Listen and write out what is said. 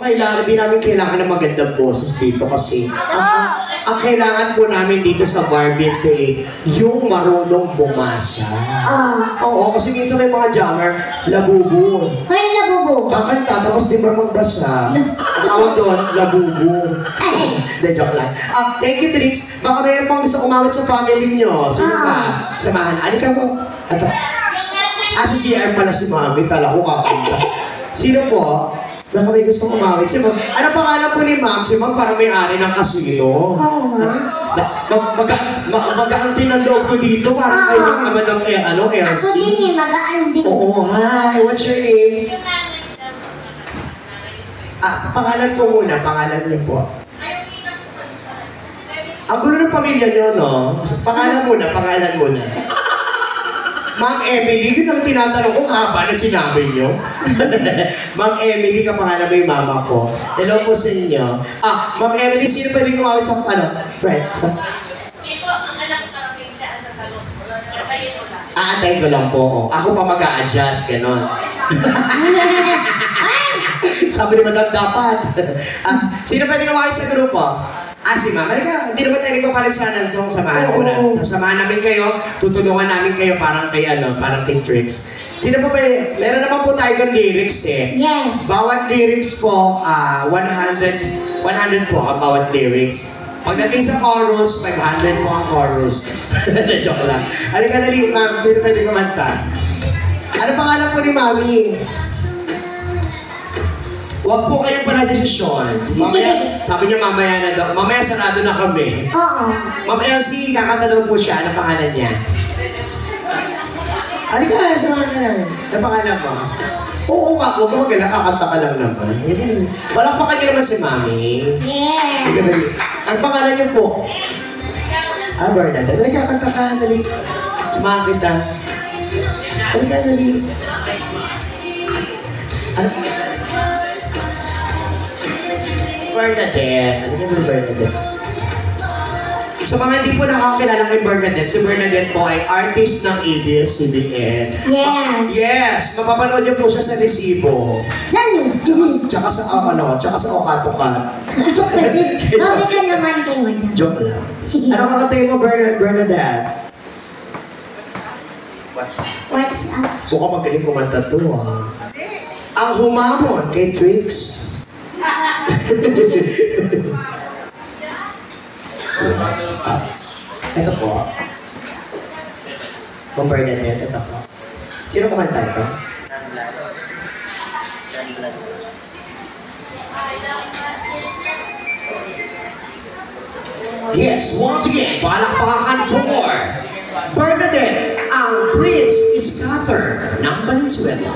kailangan, hindi namin kailangan ng magandang boses dito kasi ang kailangan po namin dito sa Barbies eh, yung marunong bumasa. Oo, kasi minsan may mga jammer, labubo. Hoy, labubo. Kakanta, tapos di ba magbasa? Ang tawag doon, labubo. Hindi, joke lang. Thank you, Trix. Baka mayroon pang gusto kumawit sa family nyo. Sino ka? Samahan. Alika mo. Ito. Si CR pala si Mami. Kala ko kakanta. Sino po? Baka may gusto kumawit. Si Ma'am. Ano pangalan po ni Ma'am? Si Ma'am parang may-ari ng kasino. Magaan din ang loob ko dito. Parang kayo naman ng LC. Ako din magaan din. Oo, hi. What's your name? Pangalan po muna. Pangalan niyo po. Ang gulo ng pamilya niyo, no? Pangalan muna. Pangalan muna. Ma'am Emily, yun ang tinatanong kung haba na sinabi niyo. Ma'am Emily, kapangalan mo yung mama ko. Hello po sa inyo. Ma'am Emily, sino pwede kumawit sa friend? Ito, ang anak parating siya sa salon. Antayin mo lang. Aantayin ko lang po. Ako pa mag-a-adjust, gano'n. Sabi ni Madam dapat. Sino pwede kumawit sa grupo? Si Ma'am. Halika, hindi naman tayo nagpapaligsanan. So, samahan ko na. Samahan namin kayo, tutulungan namin kayo parang kay Trix. Sino po ba? Meron naman po tayo ng lyrics eh. Yes. Bawat lyrics po, 100 po ang bawat lyrics. Pagdating sa chorus, 500 po ang chorus. Joke lang. Halika dali, Ma'am. Sino pwede kumanta? Ano pangalan po ni Mami? Huwag po kayong panadesisyon. Mamaya, sabi niya mamaya na daw. Mamaya sarado na kami. Oo. Mamaya kakanta daw po siya. Ano pangalan niya? Halika, samahan ka lang. Ano pangalan mo? Oo nga, huwag mo magala. Kakanta ka lang naman. Walang pa kanya naman si Mami. Yeah. Ang pangalan niyo po? Bernadette. Dali, kakanta ka. Dali. Samahan kita. Halika, dali. Bernadette. Ano yung Bernadette? Sa mga hindi po nakakilala kay Bernadette, si Bernadette po ay artist ng ABS-CBN. Yes. Yes! Mapapanood niyo po siya sa resibo. Lalo. Tsaka sa Okatokan. Joke lang. Sabi ka naman kay Madam. Joke lang. Ano kakatayin mo, Bernadette? What's up? Mukhang magaling kumanta to, Ang humamon kay Trix. What's up? Ito po. Kung Bernadette, ito po. Sino kumanta ito? Yes, once again, palakpakan for Bernadette, ang Prince is Scattered ng Valenzuela.